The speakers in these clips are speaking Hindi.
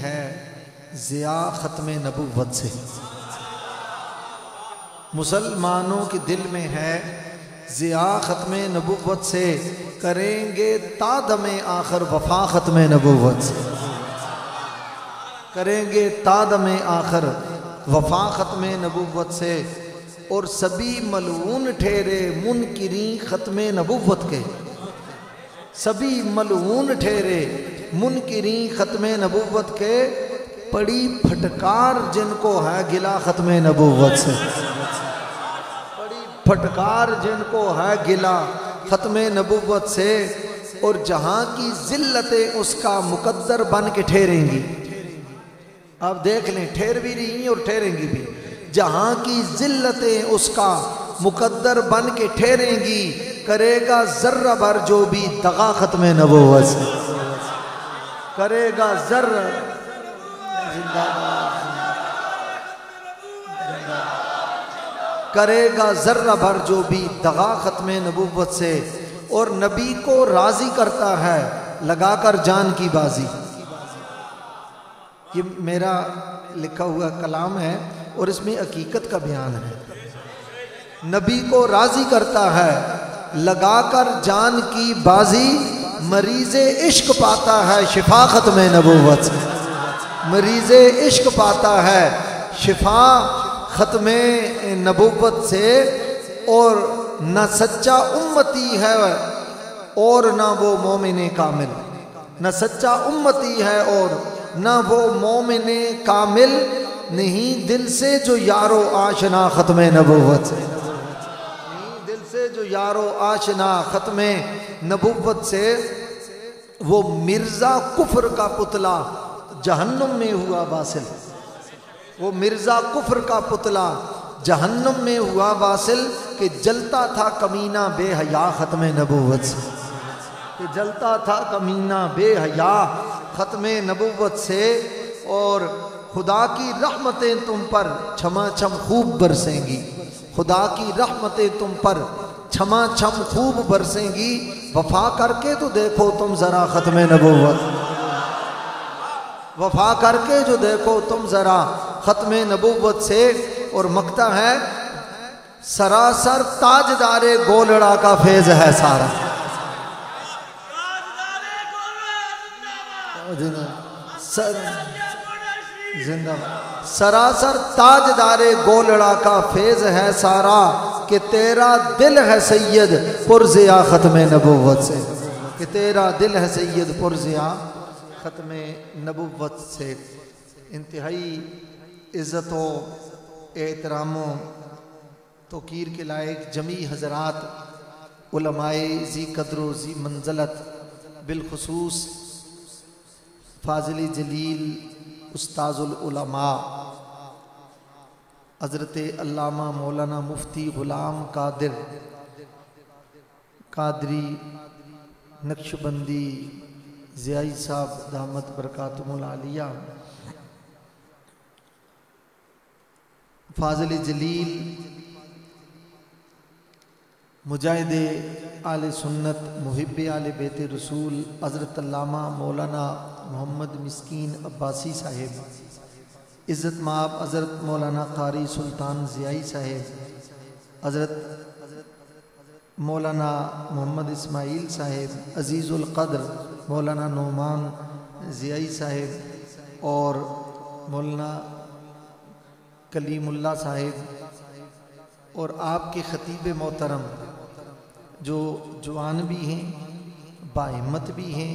है ज़िया ख़त्म नबुव्वत से। मुसलमानों के दिल में है ज़िया ख़त्म नबुव्वत से, करेंगे तादमे आखिर वफ़ा ख़त्म नबुव्वत से, करेंगे तादमे आखिर वफ़ा ख़त्म नबुव्वत से। और सभी मलऊन ठहरे मुनकिरी ख़त्म नबुव्वत के, सभी मलऊन ठहरे मुनकिरी ख़त्म नबुव्वत के, पड़ी फटकार जिनको है गिला ख़त्म नबुव्वत से, पड़ी फटकार जिनको है गिला ख़त्म नबुव्वत से। और जहाँ की ज़िल्लतें उसका मुकद्दर बन के ठहरेंगी, आप देख लें ठहर भी रही हैं और ठहरेंगी भी, जहाँ की ज़िल्लतें उसका मुकद्दर बन के ठहरेंगी, करेगा ज़र्रा भर जो भी दगा ख़त्म नबुव्वत से, करेगा ज़र्रा करेगा ज़र्रा भर जो भी दगा ख़त्म नबुव्वत से। और नबी को राज़ी करता है लगाकर जान की बाजी। ये मेरा लिखा हुआ कलाम है और इसमें हकीकत का बयान है। नबी को राज़ी करता है लगाकर जान की बाजी, मरीज़े इश्क पाता है शिफा ख़त्म नबुव्वत से, मरीज़े इश्क पाता है शिफा ख़त्म नबुव्वत से। और न सच्चा उम्मती है और ना वो मोमिन कामिल, न सच्चा उम्मती है और ना वो मोमिन कामिल, नहीं दिल से जो यारो आशना ख़त्म नबुव्वत से, नहीं दिल से जो यारो आशना ख़त्म नबुव्वत से। वो मिर्ज़ा कुफ्र का पुतला जहन्नुम में हुआ वासिल, वो मिर्ज़ा कुफ्र का पुतला जहन्नुम में हुआ वासिल, कि जलता था कमीना बेहया ख़त्म नबुव्वत से, कि जलता था कमीना बेहया ख़त्म नबुव्वत से। और खुदा की रहमतें तुम पर छमा छम खूब बरसेंगी, खुदा की रहमतें तुम पर छमा छम खूब बरसेंगी, वफ़ा करके तो देखो तुम ज़रा ख़त्म नबुव्वत, वफ़ा करके जो देखो तुम ज़रा ख़त्म नबुव्वत से। और मकता है सरासर ताजदारे गोलड़ा का फेज़ है सारा, जिंदाबाद, सरासर ताजदारे गोलड़ा का फेज़ है सारा, कि तेरा दिल है सैयद पुरज़िया ख़त्म नबुव्वत से, कि तेरा दिल है सैयद पुरज़िया ख़त्म नबुव्वत से। इंतहाई इज़्ज़तों एहतरामों तौक़ीर के लायक जमी हज़रात, उलमाए ज़ी क़द्र ज़ी मंज़लत, बिलख़ुसूस फ़ाज़िल जलील उस्ताज़ुल उलमा हज़रत अल्लामा मौलाना मुफ्ती ग़ुलाम कादिर कादरी नक्शबंदी ज़ियाई साहब दामत बरकातुहुल आलिया, फ़ाज़िल जलील मुजाहिदे आले सुन्नत मुहिब्बे आले बेते रसूल हज़रत अल्लामा मौलाना मोहम्मद मिस्कीन अब्बासी साहिब, इज़्ज़त माब हज़रत मौलाना क़ारी सुल्तान ज़ियाई साहिब, हज़रत मौलाना मोहम्मद इस्माइल साहिब, अज़ीज़ुल क़द्र मौलाना नौमान ज़ियाई साहिब और मौलाना कलीमुल्लाह साहिब और आपके ख़तीब मोहतरम जो जवान भी हैं, बाहिम्मत भी हैं,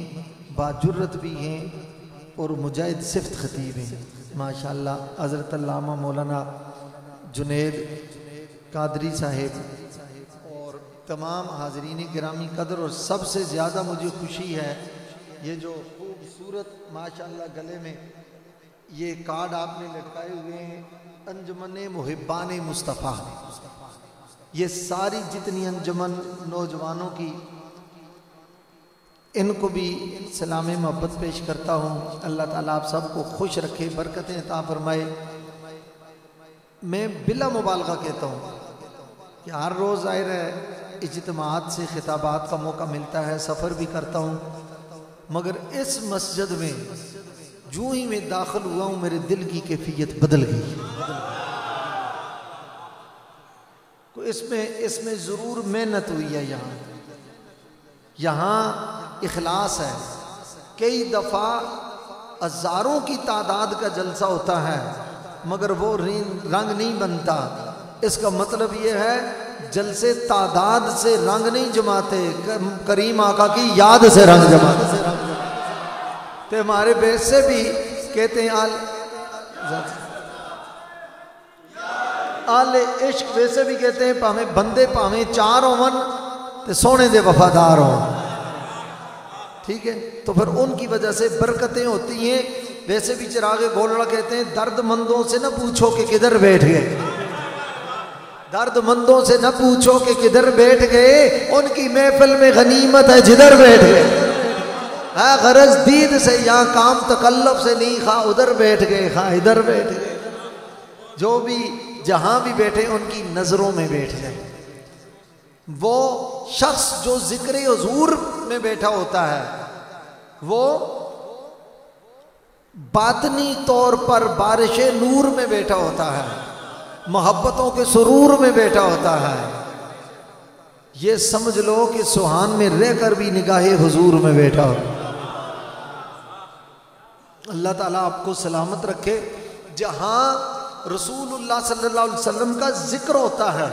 बाजुर्रत भी हैं और मुजाहिद सिफ्त ख़तीब हैं माशाअल्लाह, हज़रत अल्लामा मौलाना जुनैद कादरी साहिब और तमाम हाज़रीन गिरामी कदर। और सबसे ज़्यादा मुझे खुशी है ये जो खूबसूरत माशाअल्लाह गले में ये कार्ड आपने लटकाए हुए हैं, अंजुमन मुहिब्बान मुस्तफ़ा, ये सारी जितनी अंजुमन नौजवानों की, इनको भी सलाम मोहब्बत पेश करता हूँ। अल्लाह ताला आप सबको खुश रखे, बरकतें अता फरमाए। मैं बिला मुबालगा कहता हूँ कि हर रोज़ ज़ाहिर है इज्तिमाअत से खिताबात का मौका मिलता है, सफ़र भी करता हूँ, मगर इस मस्जिद में जो ही मैं दाखिल हुआ हूं मेरे दिल की कैफियत बदल गई। इसमें जरूर मेहनत हुई है। यहाँ इखलास है। कई दफा हजारों की तादाद का जलसा होता है मगर वो रंग नहीं बनता। इसका मतलब ये है जलसे तादाद से रंग नहीं जमाते, करीम आका की याद से रंग जमाते। तो हमारे बेस से भी कहते हैं आले इश्क वैसे भी कहते हैं भावे बंदे भावे चार होवन ते सोने दे वफादार हो। ठीक है, तो फिर उनकी वजह से बरकतें होती हैं। वैसे भी चिरागे गोलड़ा कहते हैं दर्दमंदों से न पूछो कि किधर बैठ गए, दर्दमंदों से न पूछो कि किधर बैठ गए, उनकी महफिल में गनीमत है जिधर बैठ गए। हाँ, गरज दीद से यहाँ काम तकल्लुफ से नहीं, खा उधर बैठ गए खा इधर बैठ गए। जो भी जहां भी बैठे उनकी नजरों में बैठ जाए। वो शख्स जो जिक्र हुजूर में बैठा होता है वो बातनी तौर पर बारिश नूर में बैठा होता है, मोहब्बतों के सुरूर में बैठा होता है। ये समझ लो कि सुहान में रहकर भी निगाहे हुजूर में बैठा हो। अल्लाह ताला आपको सलामत रखे। जहां रसूलुल्लाह सल्लल्लाहु अलैहि वसल्लम का जिक्र होता है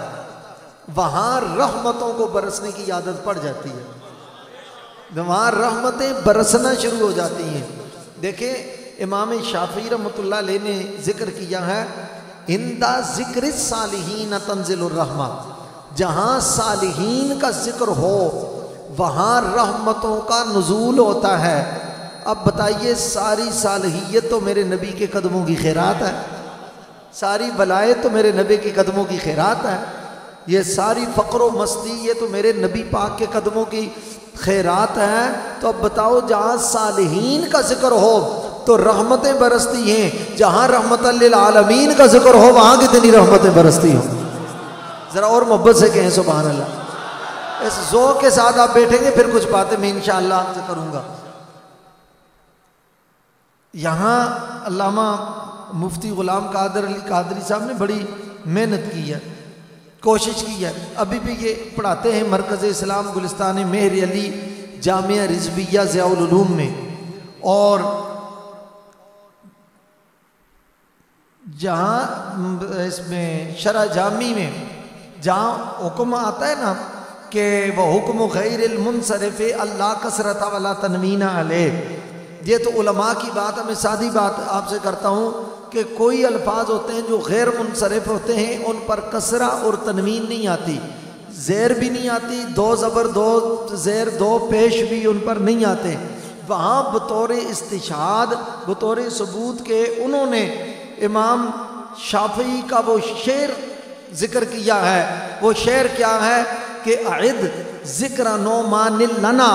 वहां रहमतों को बरसने की आदत पड़ जाती है, वहां रहमतें बरसना शुरू हो जाती हैं। देखिए इमाम शाफी रहमतुल्लाह अलैह ने जिक्र किया है इंदा जिक्र सालिहीन तंजिलुर रहमा। जहां सालिहीन का जिक्र हो वहां रहमतों का नुज़ूल होता है। अब बताइए, सारी सालहियत तो मेरे नबी के कदमों की खैरात है, सारी बलाएँ तो मेरे नबी के कदमों की खैरात है, ये सारी फ़क्र मस्ती ये तो मेरे नबी पाक के कदमों की खैरात है। तो अब बताओ, जहाँ सालिहीन का जिक्र हो तो रहमतें बरसती हैं, जहाँ रहमतल लिल आलमीन का जिक्र हो वहाँ कितनी रहमतें बरसती हो। ज़रा और मोहब्बत से कहें सुभान अल्लाह। इस ज़ौक़ के साथ आप बैठेंगे फिर कुछ बातें मैं इंशाअल्लाह आपसे करूँगा। यहाँ अल्लामा मुफ्ती ग़ुलाम कादर अली कादरी साहब ने बड़ी मेहनत की है, कोशिश की है। अभी भी ये पढ़ाते हैं मरकज़ इस्लाम गुलिस्तान मेहर अली जामिया रिज़विया ज़ियाउल उलूम में। और जहाँ इसमें शरह जामी में जहाँ हुक्म आता है ना कि वह हुक्म गैरिल मुनसरिफ़ अल्लाह कसरत वला तनवीना अलैह, ये तो उलमा की बात है। मैं सादी बात आपसे करता हूँ कि कोई अल्फाज होते हैं जो गैर मुनसरिफ होते हैं, उन पर कसरा और तनवीन नहीं आती, ज़ेर भी नहीं आती, दो ज़बर दो ज़ेर दो पेश भी उन पर नहीं आते। वहाँ बतौर इस्तिशाद बतौर सबूत के उन्होंने इमाम शाफी का वो शेर जिक्र किया है। वो शेर क्या है कि अइद ज़िक्र नो मानिल लना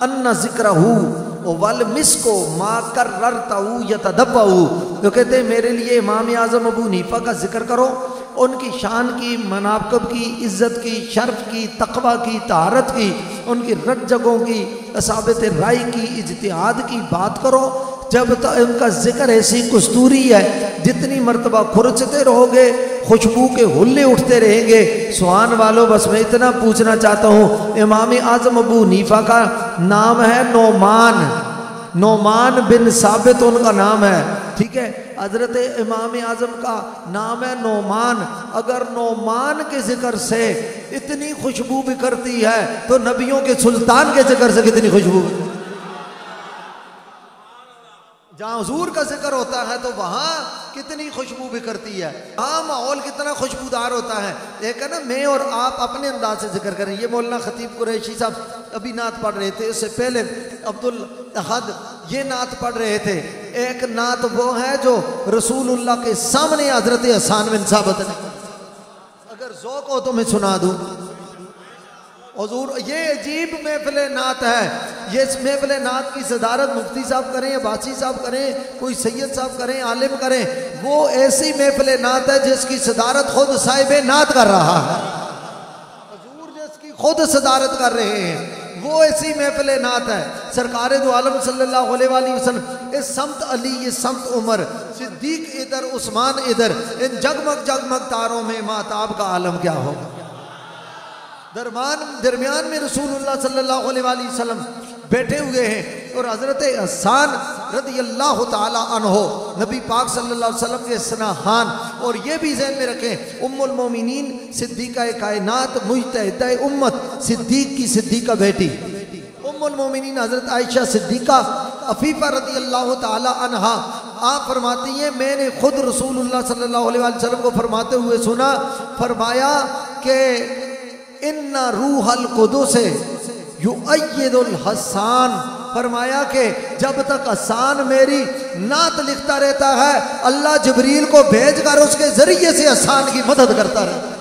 अन्ना ज़िक्रहू वल मिसको मा कर्ररतहू यतदब्बहू। तो कहते हैं मेरे लिए इमाम आज़म अबू हनीफा का जिक्र करो, उनकी शान की, मनाक़ब की, इज़्ज़त की, शर्फ की, तक़वा की, तहारत की, उनकी रट जगहों की, असाबत राय की, इज्तिहाद की बात करो। जब तक उनका जिक्र ऐसी कस्तूरी है, जितनी मर्तबा खुरचते रहोगे खुशबू के हुल्ले उठते रहेंगे। सुहान वालों, बस मैं इतना पूछना चाहता हूँ, इमाम आज़म अबू हनीफा का नाम है नोमान, नोमान बिन साबित उनका नाम है। ठीक है, हजरत इमाम आज़म का नाम है नोमान। अगर नोमान के जिक्र से इतनी खुशबू बिखरती है तो नबियों के सुल्तान के जिक्र से कितनी खुशबू। जहाँ हुजूर का जिक्र होता है तो वहाँ कितनी खुशबू बिखरती है, हाँ माहौल कितना खुशबूदार होता है। एक है ना, मैं और आप अपने अंदाज से जिक्र करें। ये मौलाना खतीब कुरैशी साहब अभी नात पढ़ रहे थे, उससे पहले अब्दुल अहद ये नात पढ़ रहे थे। एक नात वो है जो रसूलुल्लाह के सामने हजरत हसन बिन साबित ने, अगर ज़ौक़ हो तो मैं सुना दूँ हुजूर। ये अजीब महफिल नात है। ये इस महफिल नात की सदारत मुफ्ती साहब करें, अब्बासी साहब करें, कोई सैयद साहब करें, आलिम करें, वो ऐसी महफिल नात है जिसकी सदारत खुद साहिब नात कर रहा है, हुजूर जिसकी खुद सदारत कर रहे हैं। वो ऐसी महफिल नात है। सरकार दो आलम सल्लल्लाहु अलैहि वसल्लम इस समत अली, ये समत उमर, सिद्दीक इधर, उस्मान इधर, इन जगमग जगमग तारों में माताब का आलम क्या होगा। दरमियान में रसूलुल्लाह सल्लल्लाहु अलैहि वसल्लम बैठे हुए हैं और हजरत हसन रदियल्लाहु ताला अन्हो नबी पाक सल्लल्लाहु अलैहि वसल्लम के सनाहान, और ये भी ज़हन में रखें उम्मुल मोमिनीन सिद्दीका कायनात मुजतहिदा उम्मत, सिद्दीक की सिद्दीका बेटी उम्मुल मोमिनीन हजरत आयशा सिद्दीका अफीफा रदियल्लाहु ताला अन्हा, आप फरमाती हैं मैंने खुद रसूलुल्लाह सल्लल्लाहु अलैहि वसल्लम को फरमाते हुए सुना, फरमाया कि इन्ना रूहल कुदुस युअय्यिदुल हसन, फरमाया कि जब तक हसन मेरी नात लिखता रहता है अल्लाह जिब्रील को भेजकर उसके जरिए से हसन की मदद करता रहता है,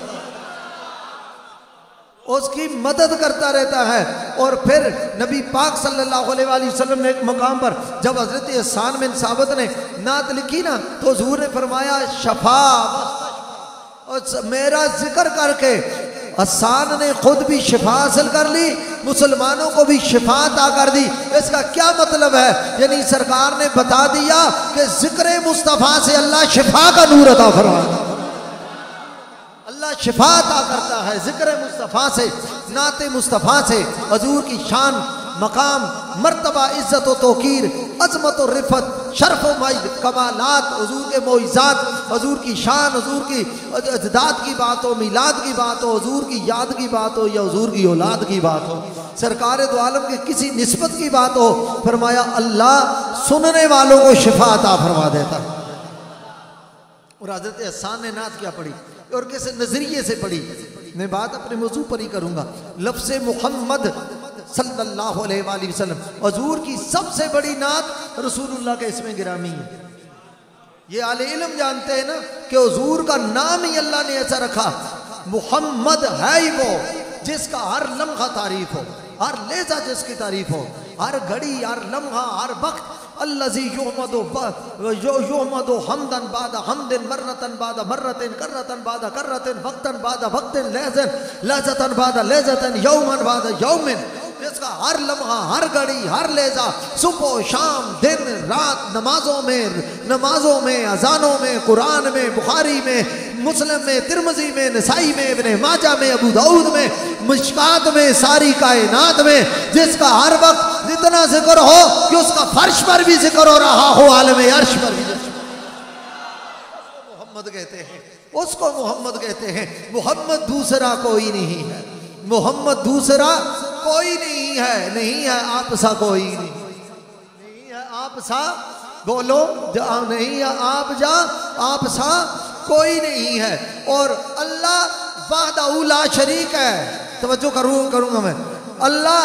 उसकी मदद करता रहता है। और फिर नबी पाक सल्लल्लाहु अलैहि वसल्लम ने एक मकाम पर जब हजरत हसन बिन साबित ने नात लिखी ना, तो हुजूर ने फरमाया शफा, और मेरा जिक्र करके हसन ने खुद भी शिफा हासिल कर ली, मुसलमानों को भी शिफा अता कर दी। इसका क्या मतलब है, यानी सरकार ने बता दिया कि जिक्र मुस्तफ़ा से अल्लाह शिफा का नूर अता फरमाता है, अल्लाह शिफा अता करता है जिक्र मुस्तफ़ा से, नाते मुस्तफ़ा से। हजूर की शान, मकाम, मर्तबा, इज्जत व तौकीर, अजमत और रिफत, शर्फ व मजद, कमालात, हजूर के मोइज़ात, हजूर की शान, हजूर की अजदाद की बात हो, मिलाद की बात हो, हजूर की याद की बात हो या हजूर की औलाद की बात हो, सरकार दो आलम के किसी निस्बत की बात हो, फरमाया अल्लाह सुनने वालों को शिफा अता फरमा देता है। और हजरत हसन ने नात क्या पढ़ी और किस नजरिए से पढ़ी, मैं बात अपने मौजू पर ही करूंगा। लफ्ज़ मुहम्मद सल्लल्लाहु अलैहि वसल्लम, हजूर की सबसे बड़ी नात रसूलुल्लाह के इसमें गिरामी है। ये आले इल्म जानते हैं ना कि हजूर का नाम ही अल्लाह ने ऐसा रखा, मुहम्मद है ही वो जिसका हर लम्हा तारीफ हो, हर लेज़ा जिसकी तारीफ हो, हर घड़ी, हर लम्हा, हर वक्त अल्लज़ी युहमदु हमदन बाद हमदिन, मर्रतन बाद मर्रतिन, कर्रतन बाद कर्रतिन, वक्तन बाद वक्तिन, लज़तन बाद लज़तन, यौमन बाद यौमिन, जिसका हर लम्हा, हर घड़ी, हर लेज़ा, सुबह शाम, दिन रात, नमाजों में, अजानों में, कुरान में, बुखारी में, मुस्लिम में, तिरमिज़ी में, नसाई में, इब्ने माजा में, अबू दाऊद में, मिशकात में, सारी कायनात में, जिसका हर वक्त जितना जिक्र हो कि उसका फर्श पर भी जिक्र हो रहा हो, आलम अर्श पर भी, मोहम्मद कहते हैं, उसको मोहम्मद कहते हैं। मोहम्मद दूसरा कोई नहीं है, मोहम्मद दूसरा कोई नहीं है, नहीं है आप सा कोई नहीं है आप सा, बोलो नहीं है आप जा, आप सा कोई नहीं है। और अल्लाह वाहदहू ला शरीक है, तवज्जो करूंगा मैं, अल्लाह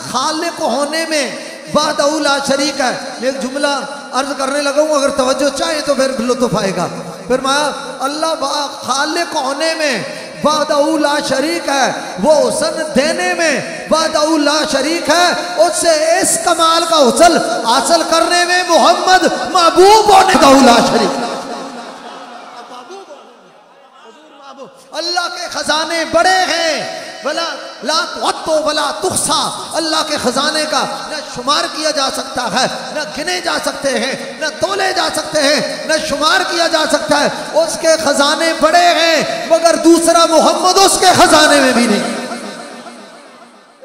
खालिक होने में वाहदहू ला शरीक है। मैं एक जुमला अर्ज करने लगा हूं, अगर तवज्जो चाहे तो फिर लुत्फ आएगा। फिर मैं अल्लाह खालिक होने में वाहदहू ला शरीक है, वो हुस्न देने में वाहदहू ला शरीक है, उससे इस कमाल का हुस्न हासिल करने में मोहम्मद महबूब होने वाहदहू ला शरीक। अल्लाह के खजाने बड़े हैं, वला ला तुअत्तो वला तुहसा, अल्लाह के खजाने का न शुमार किया जा सकता है, न गिने जा सकते हैं, न तोले जा सकते हैं, न शुमार किया जा सकता है। उसके खजाने बड़े हैं मगर दूसरा मोहम्मद उसके खजाने में भी नहीं,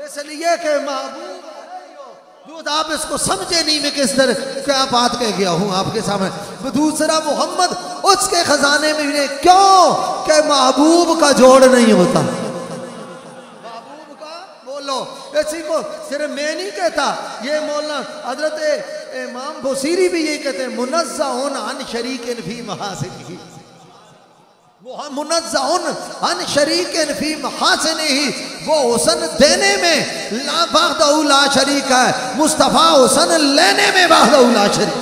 इसलिए कि महबूब आप इसको समझे नहीं, मैं किस तरह क्या बात कह गया हूं आपके सामने। दूसरा मोहम्मद उसके खजाने में भी नहीं, क्यों कि महबूब का जोड़ नहीं होता। महबूब का बोलो, इसी को सिर्फ मैं नहीं कहता, ये मौलाना हजरत इमाम बुसीरी भी ये कहते हैं, मुनज़्ज़हुन अन शरीकिन फी महासिनिही, मुनज़्ज़हुन अन शरीकिन फी महासिनिही, वो हुस्न देने में ला वाहदहू ला शरीक है, मुस्तफ़ा हुस्न लेने में वाहदहू ला शरीक,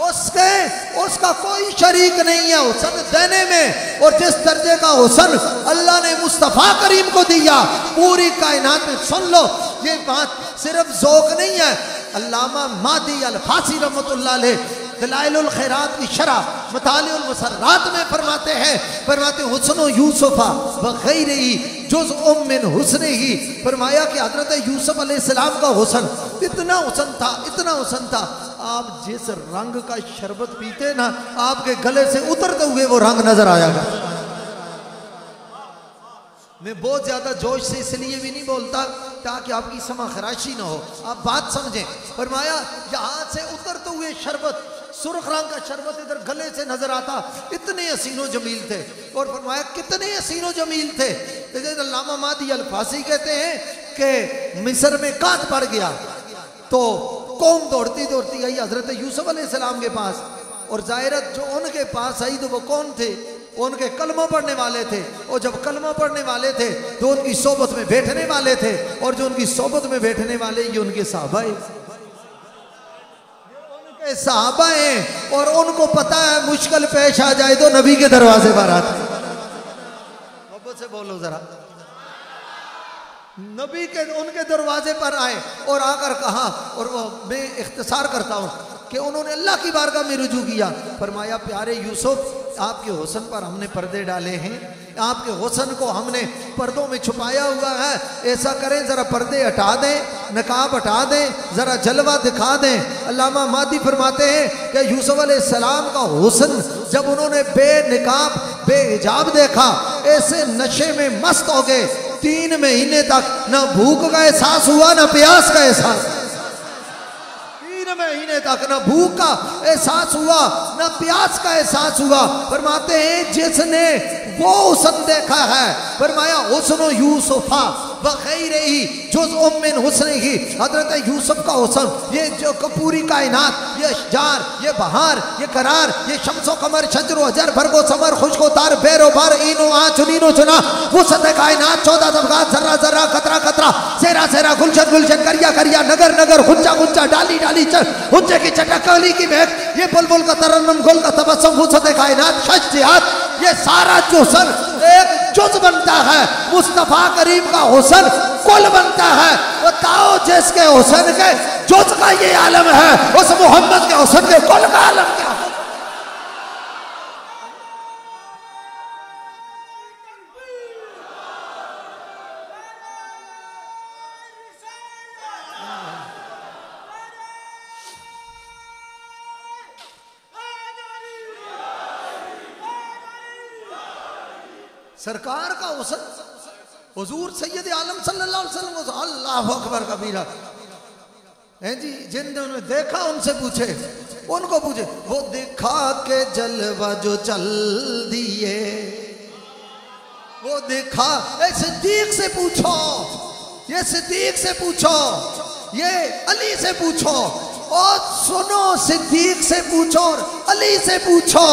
उसका कोई शरीक नहीं है हुस्न देने में। और जिस दर्जे का हुस्न अल्लाह ने मुस्तफ़ा करीम को दिया पूरी कायनात में, सुन लो ये बात सिर्फ ज़ौक़ नहीं है। अल्लामा मादी अल फासी रहमतुल्लाह अलैह दलाइलुल खैरात की शरह मतालिउल मुसर्रात में फरमाते हैं, हुस्नो यूसुफा व गैरिही जुज़ मिन हुस्न ही। फरमाया कि हजरत यूसुफ अलैहिस्सलाम का हुस्न इतना हुस्न था, इतना हुस्न था, आप जिस रंग का शरबत पीते ना, आपके गले से उतरते हुए वो रंग नजर आएगा। मैं बहुत ज्यादा जोश से इसलिए भी नहीं बोलता ताकि आपकी समा खराशी ना हो, आप बात समझें। फरमाया यहाँ से उतरते हुए शरबत, सुर्ख रंग का शरबत इधर गले से नजर आता, इतने हसीनो जमील थे। और फरमाया कितने हसीनो जमील थे, अल्लामा मादी अल-फासी कहते हैं कि मिस्र में काट पड़ गया तो कौम दौड़ती दौड़ती आई हजरत यूसुफ अलैहिस्सलाम के पास, और जायरत जो उनके पास आई तो वो कौन थे, उनके कलमा पढ़ने वाले थे। और जब कलमा पढ़ने वाले थे तो उनकी सोबत में बैठने वाले थे, और जो उनकी सोबत में बैठने वाले ये उनके सहाबा हैं, और उनको पता है मुश्किल पेश आ जाए तो नबी के दरवाजे पर आते। मोहब्बत से बोलो जरा, नबी के उनके दरवाजे पर आए और आकर कहा, और वो मैं इख्तिसार करता हूँ कि उन्होंने अल्लाह की बारगाह में रुजू किया। फरमाया प्यारे यूसुफ, आपके हुस्न पर हमने पर्दे डाले हैं, आपके हुस्न को हमने पर्दों में छुपाया हुआ है, ऐसा करें जरा पर्दे हटा दें, नकाब हटा दें, जरा जलवा दिखा दें। अल्लामा मादी फरमाते हैं कि यूसुफ अलैहिस्सलाम का हुस्न जब उन्होंने बेनिकाब बेहिजाब देखा, ऐसे नशे में मस्त हो गए, 3 महीने तक ना भूख का एहसास हुआ ना प्यास का एहसास, 3 महीने तक ना भूख का एहसास हुआ ना प्यास का एहसास हुआ। फरमाते हैं जिसने वो हुस्न देखा है, फरमाया हुस्न यूसुफा बखैर ही जुज़ मिन हुस्न ही, हजरत यूसुफ का हुस्न, ये जो पूरी कायनात, ये अशजार, ये बहार, ये करार, ये शम्सो कमर शजरो अजर भरगो समर खुशको तार बेरो बार इनो आ चुनीनो चुना, वुसअत कायनात 14 तबकात जर्रा जर्रा कतरा कतरा, सेरा सेरा गुलशन गुलशन करिया करिया नगर नगर खुंचा खुंचा डाली डाली चल हुंचे की चटक कली की महक, ये बुलबुल का तरन्नुम गुल का तबस्सुम, वुसअत कायनात शज्जियात, ये सारा हुस्न एक जुज़ बनता है, मुस्तफा करीम का हुस्न कुल बनता है। बताओ जिसके हुस्न के जुज़ का ये आलम है, उस मोहम्मद के हुस्न के कुल का आलम क्या है? सरकार का हुस्न, हुजूर सैयद आलम सल्लल्लाहु अलैहि वसल्लम को अल्लाह अकबर कबीरा है जी। जिन्होंने देखा उनसे पूछे, उनको पूछे, वो दिखा के जलवा जो चल दिए, वो दिखा, सिद्दीक से पूछो, ये सिद्दीक से पूछो, ये अली से पूछो, और सुनो सिद्दीक से पूछो, अली से पूछो,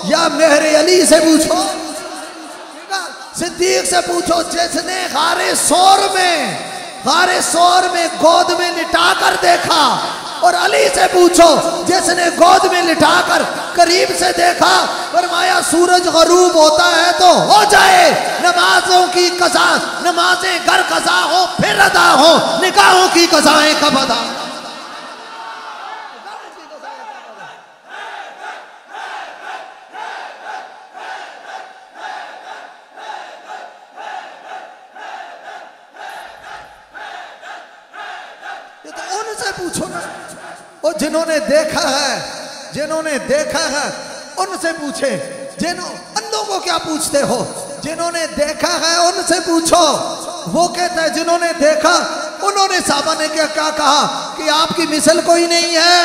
या मेरे अली से पूछो, सिद्दीक से पूछो जिसने गारे सौर में गोद में लिटा कर देखा, और अली से पूछो जिसने गोद में लिटा कर करीब से देखा। फरमाया सूरज गरूब होता है तो हो जाए नमाजों की कज़ा, नमाजें घर कज़ा हो फिर अदा हो, निकाहों की कज़ाएं कब अदा। पूछो ना, और जिन्होंने देखा है उनसे पूछे, अंधों को क्या पूछते हो, जिन्होंने देखा है उनसे पूछो। वो कहते हैं जिन्होंने देखा, उन्होंने साहबा ने क्या कहा कि आपकी मिसल कोई नहीं है,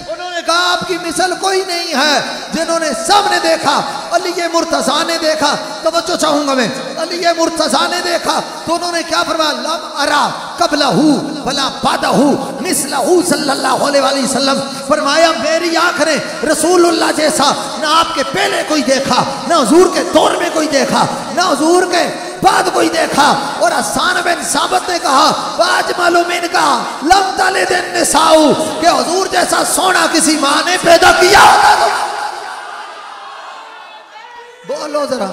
उन्होंने कहा आपकी मिसल कोई नहीं है। जिन्होंने सबने देखा, अली मुर्तज़ा ने देखा, तवज्जो चाहूंगा मैं, अली मुर्तज़ा ने देखा तो उन्होंने क्या फरमाया, लम अरा कबलहू वला बादहू मिसलहू सल्लल्लाहु अलैहि वसल्लम। फरमाया मेरी आंख ने रसूलुल्लाह जैसा ना आपके पहले कोई देखा, ना हुजूर के दौर में कोई देखा, ना हुजूर के बाद कोई देखा। और हसन बिन साबित ने कहा, आज मालूम इनका लम तलिद निसाउ, कि हुजूर जैसा सोना किसी मां ने पैदा किया होता। तो बोलो जरा,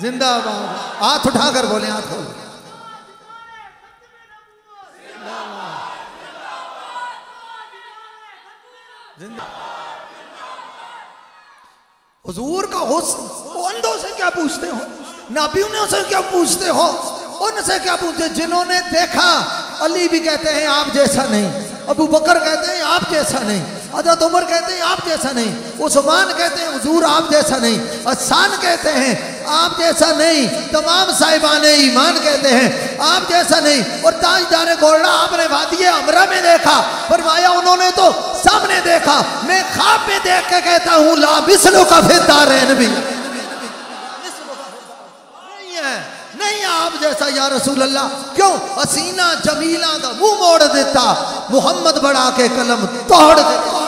जिंदाबाद, हाथ उठाकर बोले, हाथ खोल। हुजूर का हुस्न, अंधों से क्या पूछते हो, नाबियों से क्या पूछते हो, उनसे क्या पूछते, जिन्होंने देखा। अली भी कहते हैं आप जैसा नहीं, अबू बकर कहते हैं आप जैसा नहीं, हज़रत उमर कहते हैं आप जैसा नहीं, उस्मान कहते हैं हुजूर आप जैसा नहीं, हसन कहते हैं आप जैसा नहीं, तमाम साहिबाने ईमान कहते हैं आप जैसा नहीं। और ताजदार गोल्डा आपने वादिये अमरा में देखा, फरमाया उन्होंने तो सामने देखा, मैं ख्वाब में देख के कहता हूँ ला बिस्लो का फिदारैन भी नहीं आप जैसा या रसूल अल्लाह। क्यों? हसीना जमीला का मुंह मोड़ देता, मुहम्मद बढ़ा के कलम तोड़ देता।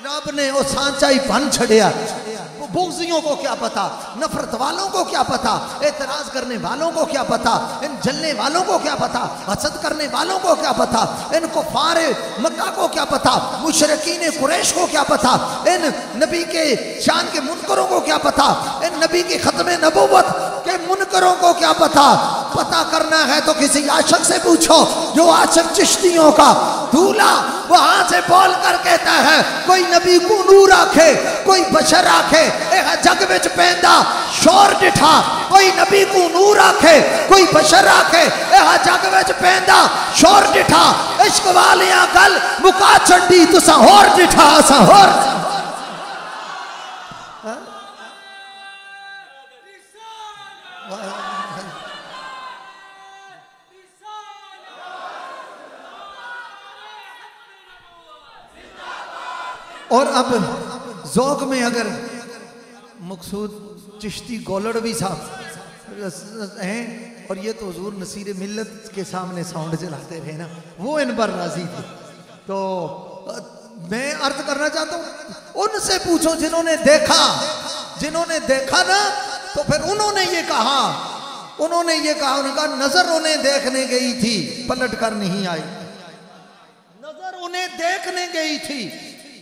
रब ने वो सांचा ही बन छड़िया। बुग़्ज़ियों को क्या पता, नफरत वालों को क्या पता, एतराज करने वालों को क्या पता, इन जलने वालों को क्या पता, हसद करने वालों को क्या पता, इन कुफ़ारे मक्का को क्या पता, मुशरिकीन कुरैश को क्या पता, इन नबी के शान के मुनकरों को क्या पता, इन नबी के खत्मे नबूवत के मुनकरों को क्या पता। पता करना है तो किसी आशिक से पूछो, जो आशिक चिश्तियों का दूल्हा वहां से बोल कर कहता है कोई नबी को नूर आखे, कोई बशर आखे, जग विच पैंदा शोर डिठा, कोई नबी को नूर आखे, कोई बशर आखे, जग विच पैंदा शोर डिठा। इश्क वालियां गल मुका छड्डी तुसा होर डिठा असा होर। और अब ज़ौक़ में अगर मकसूद चिश्ती गोलड़वी साहब हैं और ये तो हुजूर नसीर मिल्लत के सामने साउंड चलाते रहे ना, वो इन पर राजी थे। तो मैं अर्ज करना चाहता हूँ उनसे पूछो जिन्होंने देखा, जिन्होंने देखा ना, तो फिर उन्होंने ये कहा, उनका नजर उन्हें देखने गई थी, पलट कर नहीं आई। नजर उन्हें देखने गई थी,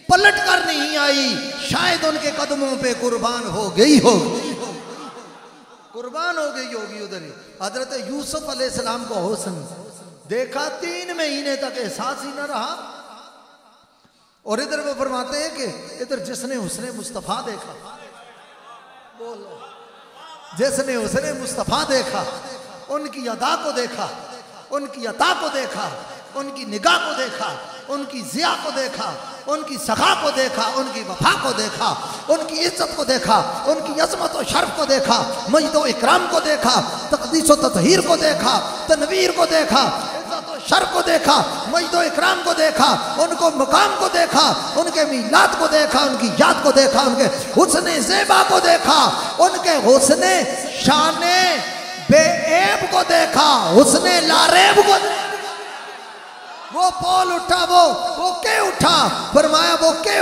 पलट कर नहीं आई, शायद उनके कदमों पे कुर्बान हो गई होगी, कुर्बान हो गई होगी। उधर ही हजरत यूसुफ अलैहिस्सलाम को हुस्न देखा, 3 महीने तक एहसास ही न रहा। और इधर वो फरमाते हैं कि इधर जिसने हुस्ने मुस्तफ़ा देखा, बोलो, जिसने हुस्ने मुस्तफ़ा देखा, उनकी अदा को देखा, उनकी अता को देखा, उनकी निगाह को देखा, उनकी ज़िया को देखा, उनकी सखा को देखा, उनकी वफा को देखा, उनकी इज्जत को देखा, उनकी अज़मत और शर्फ को देखा, मजद और इकराम को देखा, तक़दीस और ततहीर को देखा, तनवीर को देखा, इज्जत और शर्फ को देखा, मजद और इकराम को देखा, उनको मकाम को देखा, उनके मीलाद को देखा, उनकी याद को देखा, उनके हुस्ने ज़ेबा को देखा, उनके हुस्ने शाने बेऐब को देखा, हुस्ने लारेब को देखा। वो बोल उठा, वो के उठा, फरमाया वो के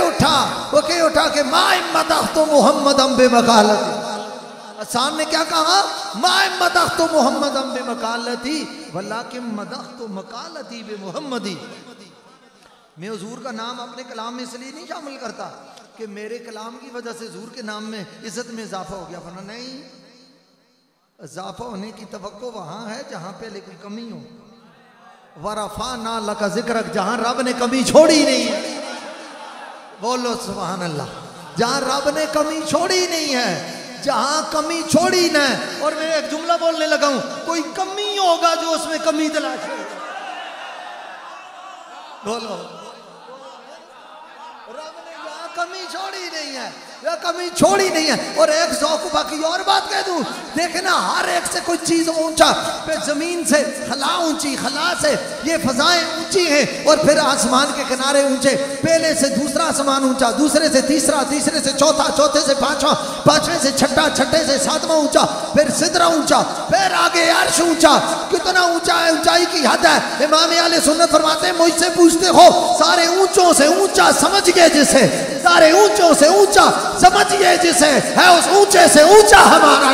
उठा कि माय मदहतु मुहम्मदम बिमकालती। हसन ने क्या कहा? माय मदहतु मुहम्मदम बिमकालती वलाकिन मदहतु मकालती बिमुहम्मदी। मैं हुजूर का नाम अपने कलाम में इसलिए नहीं शामिल करता कि मेरे कलाम की वजह से हुजूर के नाम में इज्जत में इजाफा हो गया, वरना नहीं, इजाफा होने की तवक्को वहां है जहां पहले कोई कमी हो। वरफा ना लका जिक्र, जहां रब ने कमी छोड़ी नहीं है, बोलो सुभान अल्लाह, जहां रब ने कमी छोड़ी नहीं है, जहां कमी छोड़ी ना। और मैं एक जुमला बोलने लगा हूं, कोई कमी होगा जो उसमें कमी तलाश है, बोलो, रब ने यहाँ कमी छोड़ी नहीं है, यह कमी छोड़ी नहीं है। और एक ज़ौक़ बाकी और बात कह दूं, देखना हर एक से कोई चीज ऊंचा, फिर जमीन से खला ऊंची, खला से ये फजाएं ऊंची हैं, और फिर आसमान के किनारे ऊंचे, पहले से दूसरा आसमान ऊंचा, दूसरे से तीसरा, तीसरे से चौथा, चौथे से पांचवा, पांचवें से छठा, छठे से सातवां ऊंचा, फिर सिदरा ऊंचा, फिर आगे अर्श ऊंचा। कितना ऊंचा है, ऊंचाई की हद है। इमाम अहले सुन्नत फरमाते हैं मुझसे पूछते हो सारे ऊंचों से ऊंचा समझ गए जिसे, सारे ऊंचों से ऊंचा समझिए जिसे, है उस ऊंचे से ऊंचा हमारा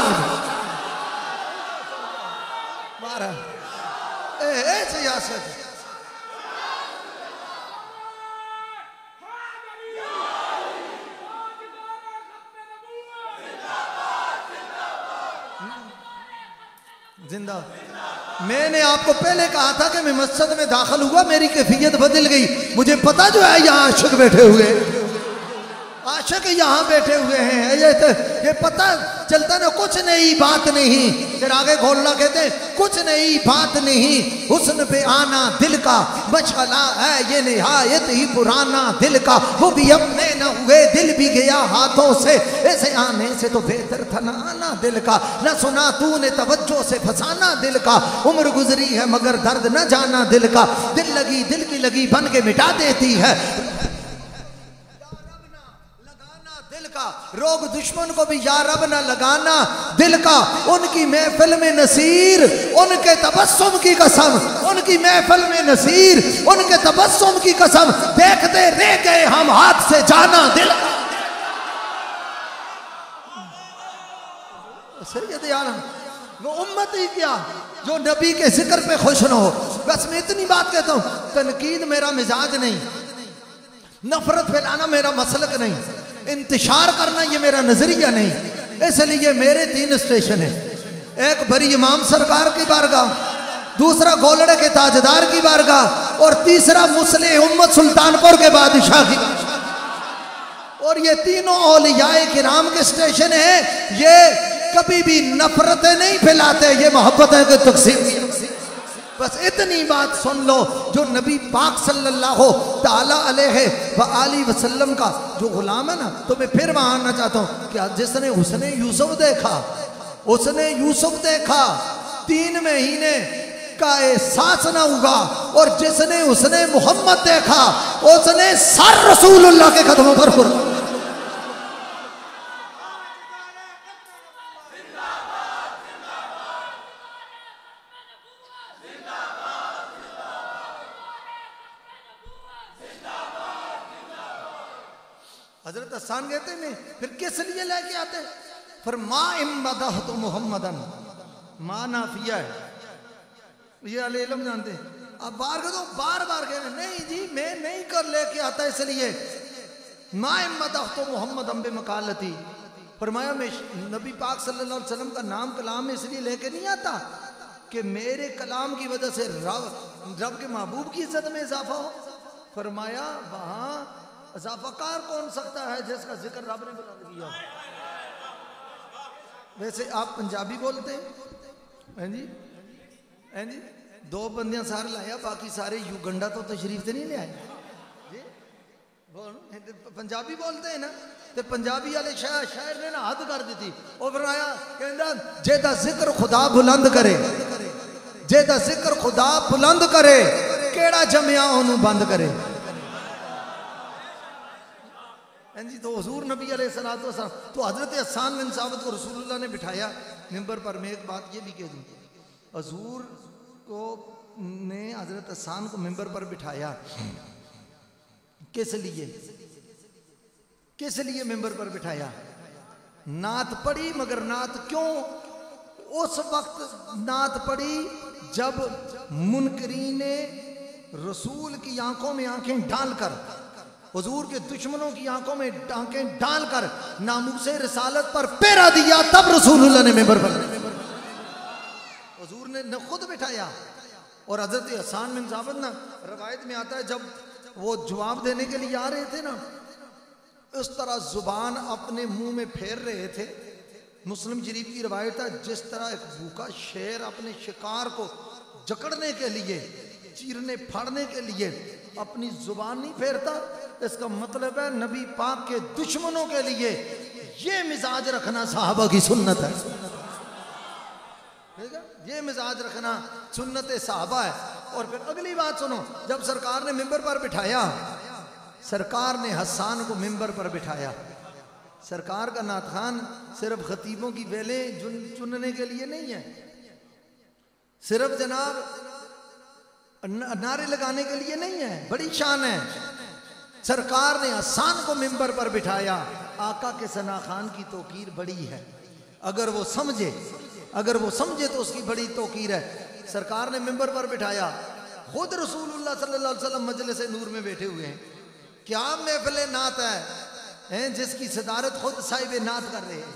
सियासत। जिंदा मैंने आपको पहले कहा था कि मैं मस्जिद में दाखिल हुआ, मेरी कैफियत बदल गई। मुझे पता जो है यहाँ आशिक बैठे हुए, आशिक यहाँ बैठे हुए हैं, ये पता चलता ना, कुछ नई बात नहीं। फिर आगे खोलना कहते हैं कुछ नई बात नहीं, हुस्न पे आना दिल का मशअला है ये निहायत ही पुराना दिल का, वो भी अपने न हुए दिल भी गया हाथों से, ऐसे आने से तो बेहतर था ना आना दिल का, न सुना तूने तवज्जो से फसाना दिल का, उम्र गुजरी है मगर दर्द न जाना दिल का, दिल लगी दिल की लगी बन के मिटा देती है का, रोग दुश्मन को भी या रब ना लगाना दिल का, उनकी महफिल में नसीर उनके तबस्सुम की कसम, उनकी महफिल में नसीर उनके तबस्सुम की कसम, देखते रह गए हम हाथ से जाना दिल। सैयद आलम वो उम्मत ही क्या जो नबी के जिक्र पे खुश न हो। बस मैं इतनी बात कहता हूँ, तनकीद मेरा मिजाज नहीं, नफरत फैलाना मेरा मसलक नहीं, इंतशार करना ये मेरा नजरिया नहीं। इसलिए मेरे 3 स्टेशन है, एक बरी इमाम सरकार की बारगाह, दूसरा गोलड़े के ताजदार की बारगाह, और तीसरा मुस्लिम उम्मत सुल्तानपुर के बादशाह की। और ये तीनों औलियाए किराम के स्टेशन है। ये कभी भी नफरतें नहीं फैलाते, ये मोहब्बतें की तकसीम। बस इतनी बात सुन लो, जो नबी पाक सल्लल्लाहु ताला अलैहि वसल्लम का जो गुलाम है ना, तो मैं फिर वहां आना चाहता हूँ कि जिसने उसने यूसुफ देखा, उसने यूसुफ देखा 3 महीने का एहसास ना हुआ, और जिसने उसने मोहम्मद देखा उसने सर रसूलुल्लाह के कदमों पर कुर्बान। हजरत हसन कहते हैं फिर किस लिए लेके आते, फिर माँ इम्मदह तो मोहम्मदन, माँ नाफिया है, ये अलेलम जानते हैं। अब बार कह दो, बार बार कह रहे नहीं जी मैं नहीं कर लेके आता, इसलिए माँ इम्मदह तो मोहम्मद अम्बे मकालती, फरमाया मैं नबी पाक सल्लल्लाहु अलैहि वसल्लम का नाम कलाम में इसलिए लेके नहीं आता कि मेरे कलाम की वजह से रब के महबूब की इज्जत में इजाफा हो। फरमाया वहां इजाफाकार कौन सकता है जिसका जिक्र रब ने बुलंद किया। वैसे आप पंजाबी बोलते हैं जी, हैं जी, 2 बंदियां सारे लाया, बाकी सारे युगंडा तो तशरीफ से नहीं ले आए जी, पंजाबी बोलते हैं ना, तो पंजाबी वाले शायर ने ना हद कर दी थी। और फरमाया कहंदा जेदा जिक्र खुदा बुलंद करे, जेदा जिक्र खुदा बुलंद करे, केड़ा जमिया ओनू बंद करे। जी तो हुजूर नबी अलैहिस्सलातु वस्सलाम, तो हजरत हसन बिन साबित को रसूलुल्लाह ने बिठाया मिंबर पर। मैं एक बात ये भी कह दूं, हुजूर को ने हजरत हसन को मिंबर पर बिठाया किस लिए, किस लिए मिंबर पर बिठाया? नात पढ़ी, मगर नात क्यों? उस वक्त नात पढ़ी जब मुनकरीन ने रसूल की आंखों में आंखें डालकर, हुजूर के दुश्मनों की आंखों में आंखें डालकर नामूसे रिसालत पर पहरा दिया, तब रसूलुल्लाह ने मिंबर पर हुजूर ने खुद बिठाया। और हजरत हसन बिन साबित ना, रवायत में आता है जब वो जवाब देने के लिए आ रहे थे ना, इस तरह जुबान अपने मुंह में फेर रहे थे। मुस्लिम शरीफ की रवायत है, जिस तरह एक भूखा शेर अपने शिकार को जकड़ने के लिए, चीरने फाड़ने के लिए अपनी जुबान नहीं फेरता, इसका मतलब है नबी पाक के दुश्मनों के लिए ये मिजाज रखना साहबा की सुन्नत है। ठीक है, ये मिजाज रखना सुन्नत साहबा है। और फिर अगली बात सुनो, जब सरकार ने मिंबर पर बिठाया, सरकार ने हसन को मिंबर पर बिठाया। सरकार का नात खान सिर्फ खतीबों की वेलें चुनने के लिए नहीं है, सिर्फ जनाब नारे लगाने के लिए नहीं है, बड़ी शान है। सरकार ने हसन को मिंबर पर बिठाया, आका के सना खान की तौकीर बड़ी है। अगर वो समझे, अगर वो समझे तो उसकी बड़ी तौकीर है। सरकार ने मिंबर पर बिठाया, खुद रसूलुल्लाह सल्लल्लाहु अलैहि वसल्लम मजलिस नूर में बैठे हुए हैं। क्या महफिल नात है जिसकी सदारत खुद साहिब नात कर रहे हैं।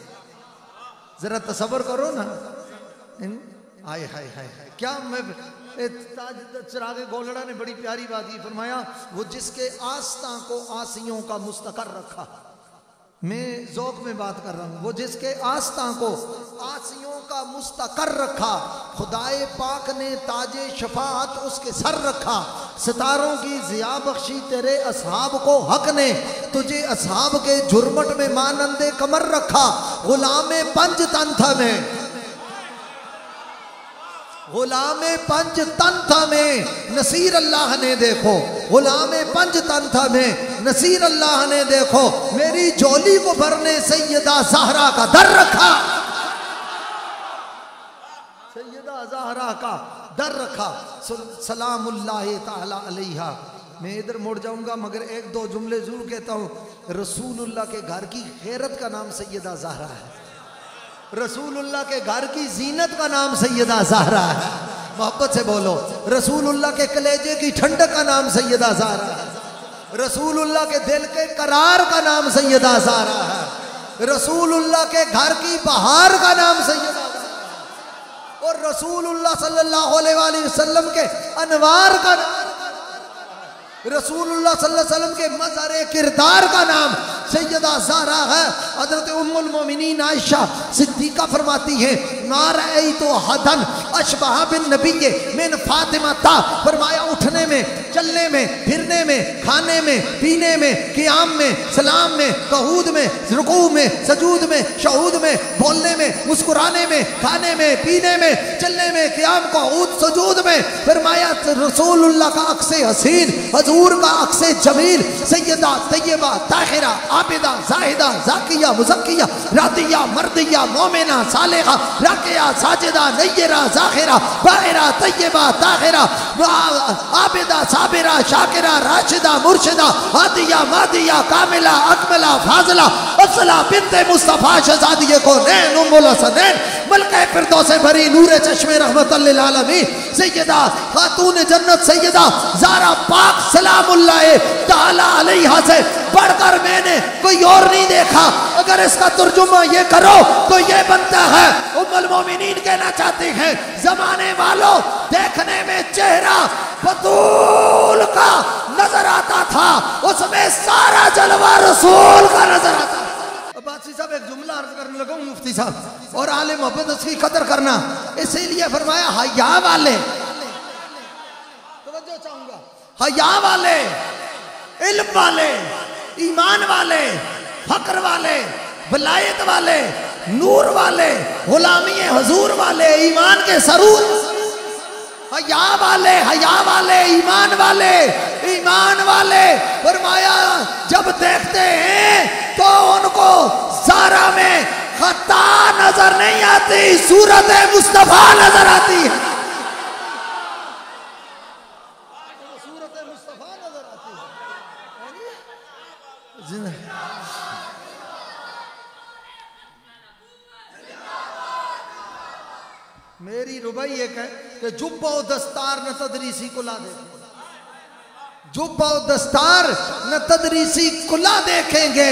जरा तसव्वुर करो ना, आय हाय हाय हाय, क्या मैं चिराग गोलड़ा ने बड़ी प्यारी बात की फरमाया, वो जिसके आस्था को आसियों का मुस्तकर रखा। मैं ज़ौक़ में बात कर रहा हूँ। वो जिसके आस्था को आसियों का मुस्तकर रखा, खुदाए पाक ने ताजे शफाअत उसके सर रखा। सितारों की ज़िया बख्शी तेरे असहाब को हक ने, तुझे असहाब के झुरमट में मानंदे कमर रखा। गुलामे पंज तंथ में, गुलामे पंज तंथ में नसीर अल्लाह ने देखो, गुलामे पंज तंथ में नसीर अल्लाह ने देखो। मेरी झोली को भरने सैयदा ज़हरा का दर रखा, सैयदा ज़हरा का दर रखा। सलामुल्लाहि ताला अलैहा। मैं इधर मुड़ जाऊंगा मगर एक दो जुमले जरूर कहता हूँ। रसूलुल्लाह के घर की खैरत का नाम सैयदा ज़हरा है। रसूलुल्लाह के घर की जीनत का नाम सैयदा ज़हरा है। मोहब्बत से बोलो। रसूलुल्लाह के कलेजे की ठंडक का नाम सैयदा ज़हरा है। रसूलुल्लाह के दिल के करार का नाम सैयदा ज़हरा है। रसूलुल्लाह के घर की बहार का नाम सैयदा ज़हरा, और रसूलुल्लाह सल्लल्लाहु अलैहि वसल्लम के अनवार का, रसूलुल्लाह सल्लल्लाहु अलैहि वसल्लम के मज़हर किरदार का नाम सैयदा ज़हरा है। हज़रत उम्मुल मोमिनीन आयशा सिद्दीक़ा फरमाती है, नारई तो हदन अशबह बिन नबी मिन फातिमा था। फरमाया उठने में, चलने में, फिरने में, खाने में, पीने में, क़ियाम में, सलाम में, कहूद में, रुकू में, सजूद में, शहूद में, बोलने में, मुस्कुराने में, खाने में, पीने में, चलने में, क़ियाम, कहूद, सजूद में। फरमाया रसूलुल्लाह का अक्से हसीन, हजूर का अक्से जमील, सैयदा तैयबा ताहिरा आबिदा जाहिदा जाकिया मुज़क्किया रादिया मर्दिया मोमिना सालेहा राकिया साजिदा नय्यरा ज़ाहिरा बाहिरा तैयबा ताहिरा आबिदा साबिरा शाकिरा राशिदा मुर्शिदा हादिया मादिया कामिला अकमला फाज़िला अफज़ला बिन्ते मुस्तफ़ा शहज़ादिये को नैन उम्मुल हसनैन मलके फिरदौस भरी नूरे चश्मे रहमतुल लिल आलमीन सैयदा खातून जन्नत सैयदा ज़हरा पाक सलामुल्लाह ताला अलैहा से बढ़कर मैंने कोई और नहीं देखा। अगर इसका तर्जुमा ये करो तो ये बनता है, उम्मुल मोमिनीन कहना चाहती हैं, जमाने वालों देखने में चेहरा बतूल का नजर आता था, उसमें सारा जलवा रसूल का नजर आता था। बादशाह साहब एक जुमला अर्ज करने लगा मुफ्ती साहब, और आले मोहब्बत उसकी कदर करना, इसीलिए फरमाया हया वाले, तवज्जो चाहूंगा, हया वाले, इल्म वाले, ईमान वाले, फक्र वाले, वलायत वाले, नूर वाले, गुलामी हुजूर वाले, ईमान के सरूर, हया वाले, हया वाले, ईमान वाले, ईमान वाले। फरमाया जब देखते हैं तो उनको ज़हरा में खता नजर नहीं आती, सूरत मुस्तफा नजर आती है, सूरत मुस्तफा नजर आती है। मेरी रुबाई एक है कि जुब्बा दस्तार न तदरीसी कुला देखेंगे, जुब्बा दस्तार न तदरीसी कुला देखेंगे।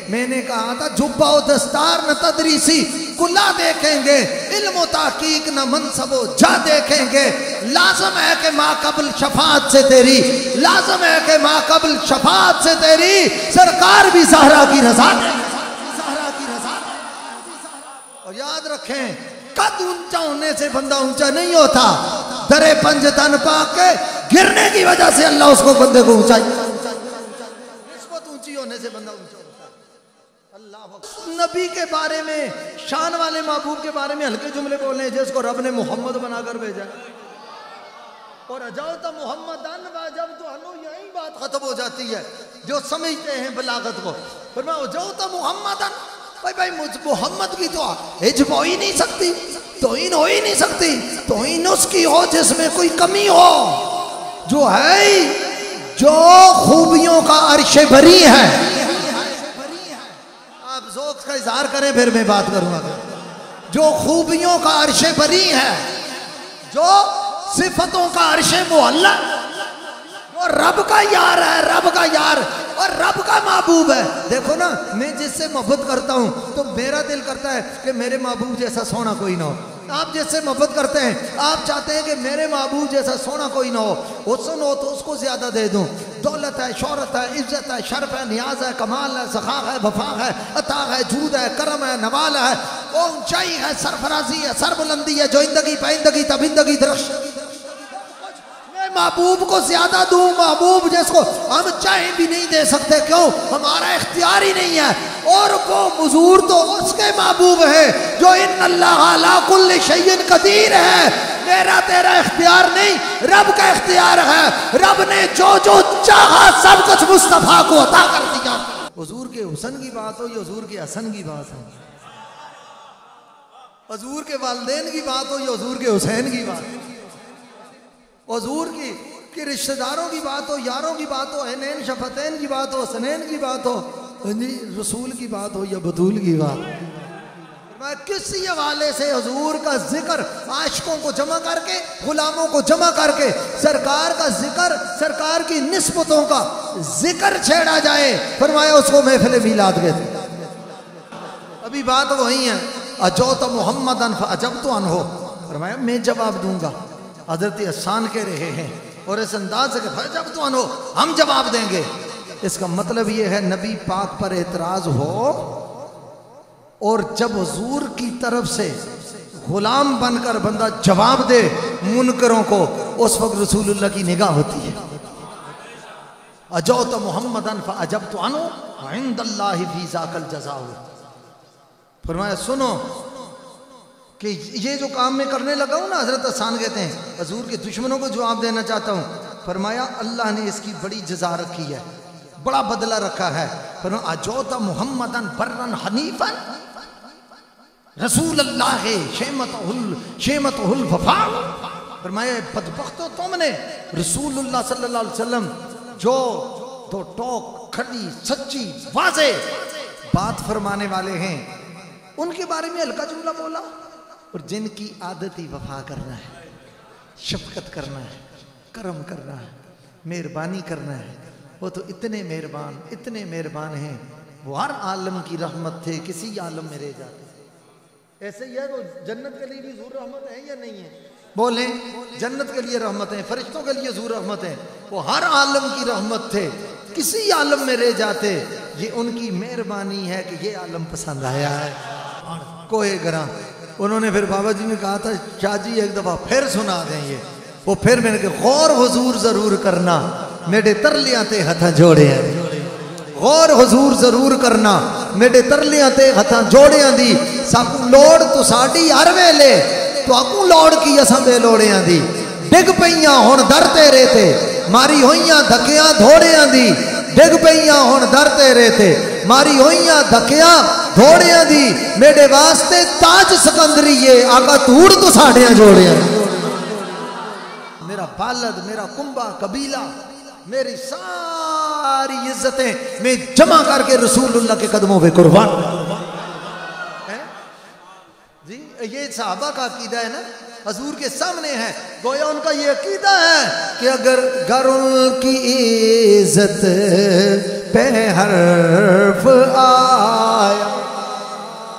मैंने कहा था जुब्बा दस्तार न तदरीसी कुला देखेंगे, इल्म ताकीक न मनसबो जा देखेंगे। लाजम है कि माँ कबल शफात से तेरी, लाजम है कि माँ कबल शफात से तेरी सरकार भी ज़हरा की रज़ा, ज़हरा की रज़ा। और याद रखें कद ऊंचा होने से बंदा ऊंचा नहीं होता, दरे पंज तन पाक के गिरने की वजह से अल्लाह उसको बंदे को ऊंचाई, निस्बत ऊंची होने से बंदा ऊंचा होता है। अल्लाह नबी के बारे में, शान वाले महबूब के बारे में हल्के जुमले बोलने जिसको रब ने मोहम्मद बनाकर भेजा, और अजाओ तो मोहम्मदन जब तो हनु यही बात खत्म हो जाती है जो समझते हैं बलागत को। फिर मैं अजाओ तो मोहम्मदन, भाई मुझ मोहम्मद की तो हिजब हो ही नहीं सकती, तौहीन हो ही नहीं सकती, तौहीन उसकी हो जिसमें कोई कमी हो, जो है जो खूबियों का अर्श बरी है। आप ज़ौक़ का इज़हार करें फिर मैं बात करूंगा। जो खूबियों का अर्श बरी है, जो सिफतों का अर्श मुअल्ला, वो रब का यार है, रब का यार और रब का महबूब है। देखो ना, मैं जिससे मोहब्बत करता हूँ तो मेरा दिल करता है कि मेरे महबूब जैसा सोना कोई ना हो। आप जैसे मोहब्बत करते हैं, आप चाहते हैं कि मेरे महबूब जैसा सोना कोई ना हो, हुस्न हो तो उसको ज्यादा दे दूं, दौलत है, शोहरत है, इज्जत है, शर्फ है, नियाज है, कमाल है, सखा है, वफा है, अता है, जूद है, करम है, नवाल है, ऊंचाई है, सरफराजी है, सरबुलंदी है, जोइंदगी पाइंदगी तबिंदगी दरख्श, महबूब को ज्यादा दूं, महबूब जिसको हम चाहे भी नहीं दे सकते, क्यों? हमारा इख्तियार ही नहीं है। और वो हुजूर तो उसके महबूब है जो इन्नल्लाह अला कुल्लि शैइन कदीर है। मेरा तेरा इख्तियार नहीं, रब का इख्तियार है। रब ने जो जो चाहा सब कुछ मुस्तफा को अता कर दिया। हुजूर के हुस्न की बात हो या हुजूर के हसन की बात हो, हुजूर के वालिदैन की बात हो या हुजूर के हुसैन की बात हो, हुजूर की रिश्तेदारों की बात हो, यारों की बात हो, हैनैन शफतैन की बात हो, हसनैन की बात हो, रसूल की बात हो या बतूल की बात, मैं किसी हवाले से हुजूर का जिक्र आशिकों को जमा करके, गुलामों को जमा करके, सरकार का जिक्र, सरकार की निस्बतों का जिक्र छेड़ा जाए, फरमाया उसको महफिल मीलाद कहते। अभी बात वही है, अजौत मोहम्मदन फअजब्तु अन्हु, फरमाया मैं जवाब दूंगा। हजरत हसन कह रहे हैं और इस अंदाज से जब तो अनो हम जवाब देंगे, इसका मतलब ये है नबी पाक पर एतराज हो और जब हुजूर की तरफ से गुलाम बनकर बंदा जवाब दे मुनकरों को, उस वक्त रसूलुल्लाह की निगाह होती है। अजौत मोहम्मदन फअजब्तु अन्हु व इंदल्लाहि फी ज़ाकल जज़ाउ, फरमाया सुनो कि ये जो काम मैं करने लगा हूँ ना, हजरत हसन कहते हैं हुजूर के दुश्मनों को जवाब देना चाहता हूँ, फरमाया अल्लाह ने इसकी बड़ी जजा रखी है, बड़ा बदला रखा है। फरमाया अजौता मुहम्मदन बर्रन हनीफन रसूल अल्लाह शेमतहुल वफा, फरमाया बदबख्तो तुमने रसूलुल्लाह सल्लल्लाहु अलैहि वसल्लम जो तो टोक खड़ी सच्ची वाज़े बात फरमाने वाले हैं, उनके बारे में हल्का जुमला बोला, और जिनकी आदत ही वफा करना है, शफकत करना है, करम करना है, मेहरबानी करना है, वो तो इतने मेहरबान हैं, वो हर आलम की रहमत थे, किसी आलम में रह जाते। ऐसे ही है, वो जन्नत के लिए भी ज़रूर रहमत है या नहीं है? बोले जन्नत के लिए रहमत है, फरिश्तों के लिए ज़रूर रहमत है, वो हर आलम की रहमत थे, किसी आलम में रह जाते। ये उनकी मेहरबानी है कि ये आलम पसंद आया है। कोई गरा उन्होंने फिर बाबा जी ने कहा था शाह जी एक दफ़ा फिर सुना दें ये, वो फिर मैंने कहा गौर हुजूर ज़रूर करना, मेरे तरलियां ते हथा जोड़े हैं, गौर हुजूर ज़रूर करना, मेरे तरलियां ते हथा जोड़ियां दी, साकू लोड़ तो साड़ी हर वेले, तो आकू लोड़ की असां बे लोड़ियां दी, डिग पईयां हुण दर तेरे ते, मारी होइयां धक्कियां धोड़ियां दी, डिग पईयां हुण दर तेरे ते, मारी होइयां धक्कियां धोड़ियां दी, मेरे वास्ते ताज सिकंदरीए आका धूड़ तो साड़ियां जोड़ियां, मेरा बालद, मेरा कुंबा कबीला, मेरी सारी इज्जतें मैं जमा करके रसूलुल्लाह के कदमों पे कुर्बान जी। ये सहाबा का अकीदा है ना, हजूर के सामने है, गोया उनका ये अकीदा है कि अगर घर की इज्जत पे हर्फ आया,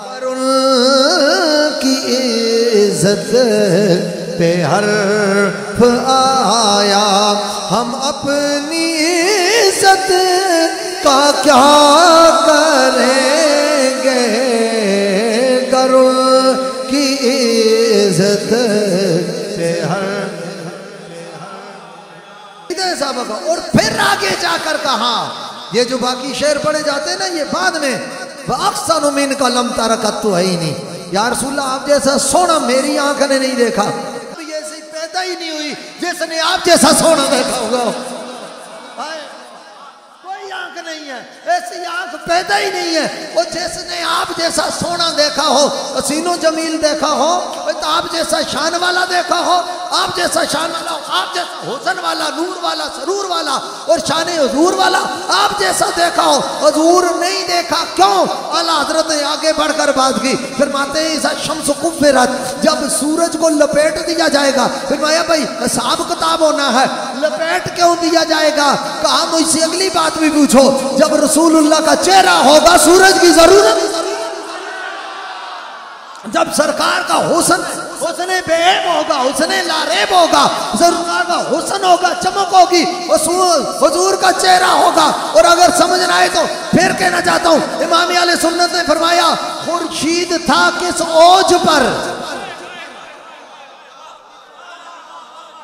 अगर उनकी इज्जत पे हर्फ आया, हम अपनी इज्जत का क्या करेंगे, करो की इज्जत पे हर साहब का। और फिर आगे जाकर कहा, ये जो बाकी शेर पढ़े जाते हैं ना, ये बाद में अक्सर उमीन का लम तारकत तो है ही नहीं, या रसूलल्लाह आप जैसा सोना मेरी आंख ने नहीं देखा, ऐसी पैदा ही नहीं हुई जिसने आप जैसा सोना देखा होगा, कोई आंख नहीं है, ऐसी आंख पैदा ही नहीं है, और जिसने आप जैसा सोना देखा हो, हसीनो जमील देखा हो, तो आप जैसा शान वाला देखा हो, आप जैसा शान वाला, आप जैसा हुस्न वाला, नूर वाला, सरूर वाला और शान हुजूर वाला आप जैसा देखा हो, हुजूर नहीं देखा। क्यों? आला हजरत ने आगे बढ़कर बात की, फिर माते शम्स कुव्विरत, जब सूरज को लपेट दिया जाएगा, फिर माया भाई हिसाब किताब होना है, लपेट क्यों दिया जाएगा? कहा मुझसे अगली बात भी पूछो, जब रसूलुल्लाह का चेहरा होगा सूरज की जरूरत, जब सरकार का हुस्न हुस्न बेब होगा, हुस्न लारेब होगा, हुस्न होगा, चमक होगी, हुजूर का चेहरा होगा। और अगर समझ ना आए तो फिर कहना चाहता हूं, इमाम आले सुन्नत ने फरमाया खुर्शीद था किस ओज पर,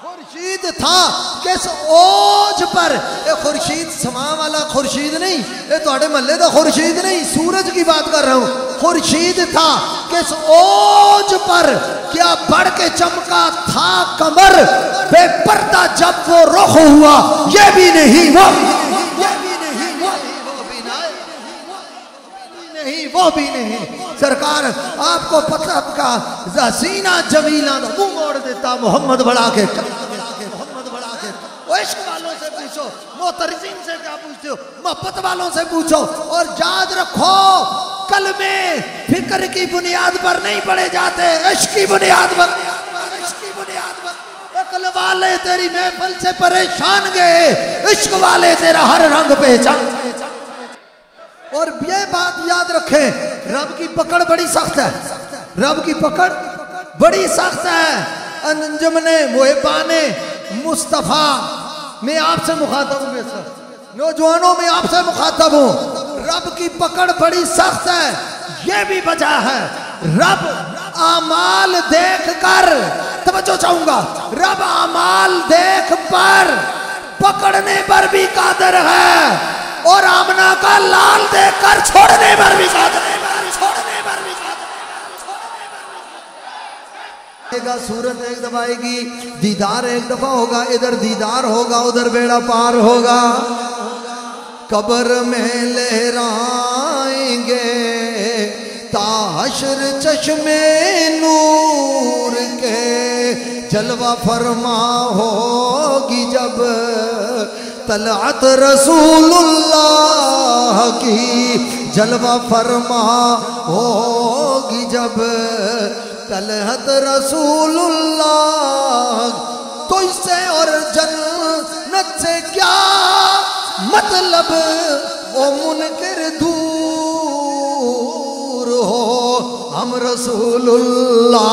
खुर्शीद था किस ओज पर। ये खुर्शीद समा वाला खुर्शीद नहीं, ये थोड़े महल्ले का खुर्शीद नहीं, सूरज की बात कर रहा हूं। खुर्शीद था किस ओज पर, क्या बढ़ के चमका था कमर, बेपर्दा जब वो रुख हुआ, ये भी नहीं वो वो भी नहीं। सरकार आपको पता का हसीना जमीला मुंह मोड़ देता मोहम्मद बढ़ा के, मोहम्मद बढ़ा के। इश्क वालों से पूछो, मोहतरजीन से क्या पूछते हो, मोहब्बत वालों से पूछो। और याद रखो कलमे फिक्र की बुनियाद पर नहीं पढ़े जाते, इश्क की बुनियाद पर, इश्क की बुनियाद पर। अकल वाले तेरी महफिल से परेशान गए, इश्क वाले तेरा हर रंग पहचान। और ये बात याद रखें, रब की पकड़ बड़ी सख्त है, रब की पकड़ बड़ी सख्त है। अंजुमने मुहिबाने मुस्तफ़ा मैं आपसे मुखातब हूँ, सर नौजवानों में आपसे मुखातब हूँ, रब की पकड़ बड़ी सख्त है। ये भी वजह है रब आमाल देख कर, तवज्जो चाहूंगा, रब आमाल देख पर पकड़ने पर भी कादिर है, और आमना का लाल देखकर छोड़ने पर भी कादिर है, छोड़ने पर भी कादिर। सूरत एक दफा आएगी, दीदार एक दफा होगा, इधर दीदार होगा उधर बेड़ा पार होगा। कब्र में लहराएंगे ताशर चश्मे नूर के, जलवा फरमा होगी जब तलअत रसूलुल्लाह की, जलवा फरमा होगी जब तलअत रसूलुल्लाह। तो इससे और जन्नत से क्या मतलब, ओ मुनकिर दूर हो, हम रसूलुल्लाह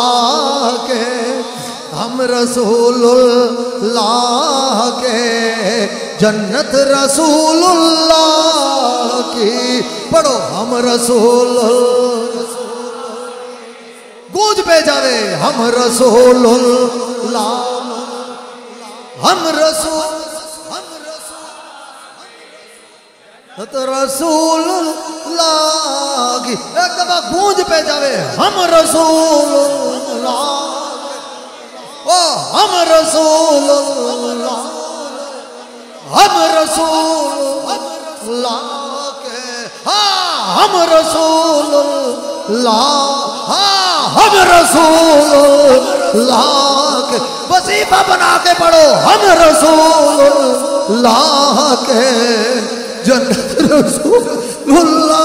के, हम रसूलुल्लाह के, जन्नत रसूलुल्लाह की। पढ़ो हम रसूलुल्लाह, गूंज पे जावे हम रसूलुल्लाह, हम रसूल, रसूलुल्लाह की। एक दफा गूंज पे जावे हम रसूलुल्लाह, ओ हम रसूलुल्लाह, हम रसूलुल्लाह के, हाँ हम रसूलुल्लाह, हाँ हम रसूलुल्लाह के। वजीफा बना के पढ़ो हम रसूलुल्लाह के, जन्नत रसूलुल्लाह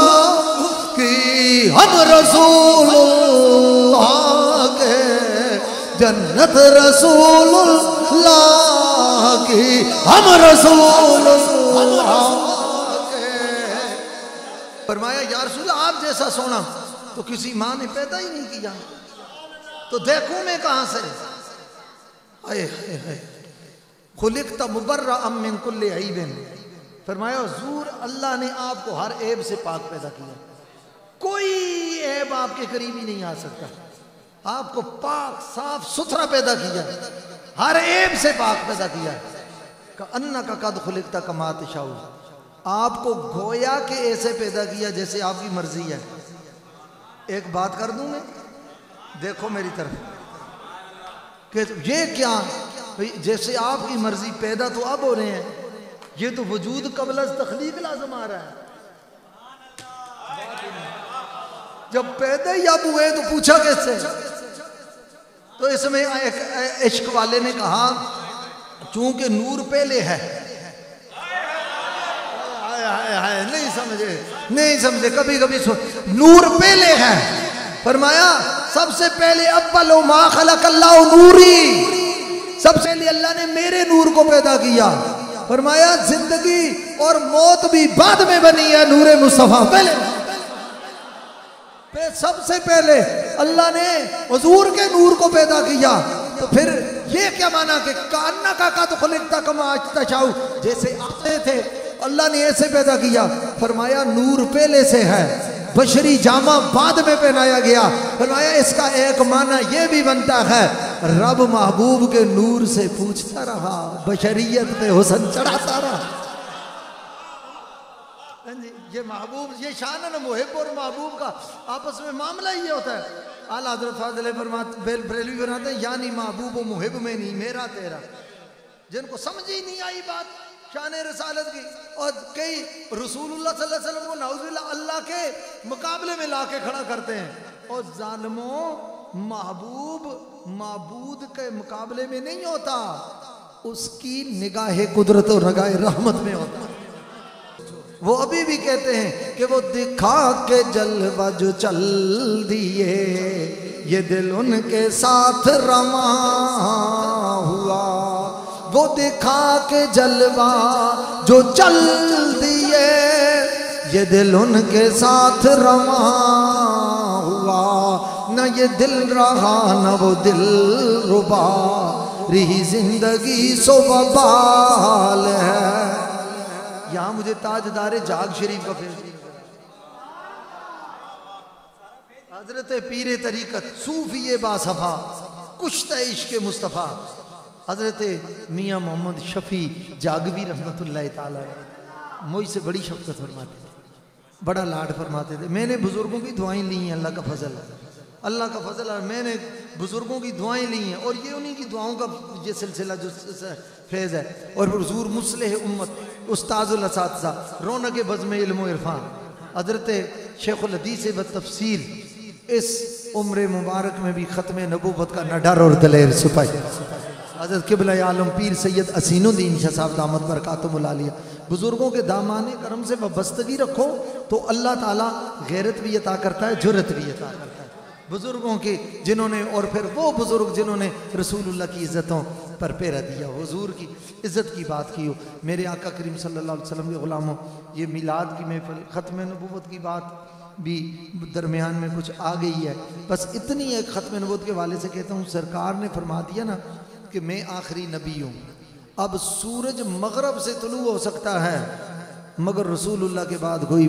की, हम रसूलुल्लाह के, जन्नत रसूलुल्लाह की, हम रसूलुल्लाह के। फरमाया या रसूल आप जैसा सोना तो किसी माँ ने पैदा ही नहीं किया, तो देखूं मैं कहां से। हाय हाय हाय, खुलिक़्ता मुबर्रअम मिन कुल्लि ऐबिन। फरमाया हुजूर अल्लाह ने आपको हर ऐब से पाक पैदा किया, कोई ऐब आपके करीब ही नहीं आ सकता। आपको पाक साफ सुथरा पैदा किया, हर ऐब से पाक पैदा किया। अन्ना का कद खुलिक़्ता कमा तशाऊ, आपको गोया के ऐसे पैदा किया जैसे आपकी मर्जी है। एक बात कर दूं मैं, देखो मेरी तरफ, कि ये क्या जैसे आपकी मर्जी पैदा तो अब हो रहे हैं, ये तो वजूद कबल तख्लीक लाज़िम आ रहा है। जब पैदा ही अब हुए तो पूछा कैसे। तो इसमें एक इश्क वाले ने कहा चूंकि नूर पहले है, नहीं समझे, नहीं समझे, कभी कभी नूर पहले है। फरमाया सबसे पहले अव्वलु मा खलक़ल्लाहु नूरी, सबसे पहले अल्लाह ने मेरे नूर को पैदा किया। फरमाया जिंदगी और मौत भी बाद में बनी है, नूरे मुस्तफा पहले। सबसे पहले अल्लाह ने हुजूर के नूर को पैदा किया, तो फिर ये क्या माना कि कान्ना का तो खुलिकता कमा आज तशाऊ, जैसे आते थे अल्लाह ने ऐसे पैदा किया। फरमाया नूर पहले से है, बशरी जामा बाद में पहनाया गया। फरमाया इसका एक माना यह भी बनता है, रब महबूब के नूर से पूछता रहा, बशरियत पे हुस्न चढ़ाता रहा। ये महबूब, ये शान है ना मुहिब और महबूब का, आपस में मामला ही होता है। आला हज़रत फाज़िल बरेलवी बनाते हैं, यानी महबूब और मुहिब में नहीं मेरा तेरा। जिनको समझ ही नहीं आई बात शान रसालत की, और कई रसूलुल्लाह सल्लल्लाहु अलैहि वसल्लम को नाउज़ुबिल्लाह अल्लाह के मुकाबले में लाके खड़ा करते हैं। और जालिमों, महबूब माबूद के मुकाबले में नहीं होता, उसकी निगाह कुदरत और निगाह रहमत में होता है। वो अभी भी कहते हैं कि वो दिखा के जलवा जो चल दिए, ये दिल उनके साथ रमा हुआ। वो दिखा के जलवा जो चल दिए, ये दिल उनके साथ रमा हुआ। न ये दिल रहा न वो दिल रुबा, रही जिंदगी सो बबाल है। यहाँ मुझे ताजदारे जाग शरीफ का फेर, हजरत पीरे तरीकत सूफी बासफा कुश्ता इश्क़ मुस्तफ़ा हजरत मियाँ मोहम्मद शफी जागवी रहमतुल्लाह ताला मुझसे बड़ी शफ़क़त फरमाते थे, बड़ा लाड फरमाते थे। मैंने बुजुर्गों की दुआएं ली हैं, अल्लाह का फजल है, अल्लाह का फजल है। मैंने बुजुर्गों की दुआएं ली हैं, और ये उन्हीं की दुआओं का ये सिलसिला जो फैज़ है। और हुजूर मुस्लिह उम्मत उस्ताज़ुल असातिज़ा रौनक बज़्म इल्म व इरफ़ान हज़रत शेखुल हदीस व तफसीर, इस उम्र मुबारक में भी ख़त्म नबूवत का नडर और दलेर सिपाही हज़रत क़िबला आलम पीर सैयद असीनुद्दीन शाह साहब दामत बरकातुहुल आलिया, बुज़ुर्गों के दामाने करम से वाबस्तगी रखो तो अल्लाह ताला गैरत भी अता करता है, जुर्रत भी अता करता है। बुज़ुर्गों के जिन्होंने, और फिर वो बुज़ुर्ग जिन्होंने रसूलुल्लाह की इज़्ज़तों पर पैरा दिया, हुजूर की इज़्ज़त की बात की हो। मेरे आका करीम सल्लल्लाहु अलैहि वसल्लम के ग़ुलामों, ये मिलाद की महफ़िल, ख़त्म नबूवत की बात भी दरमियान में कुछ आ गई है। बस इतनी एक ख़त्म नबूवत के वाले से कहता हूँ, सरकार ने फरमा दिया ना कि मैं आखिरी नबी हूँ। अब सूरज मगरब से तुलू हो सकता है, मगर रसूलुल्लाह के बाद कोई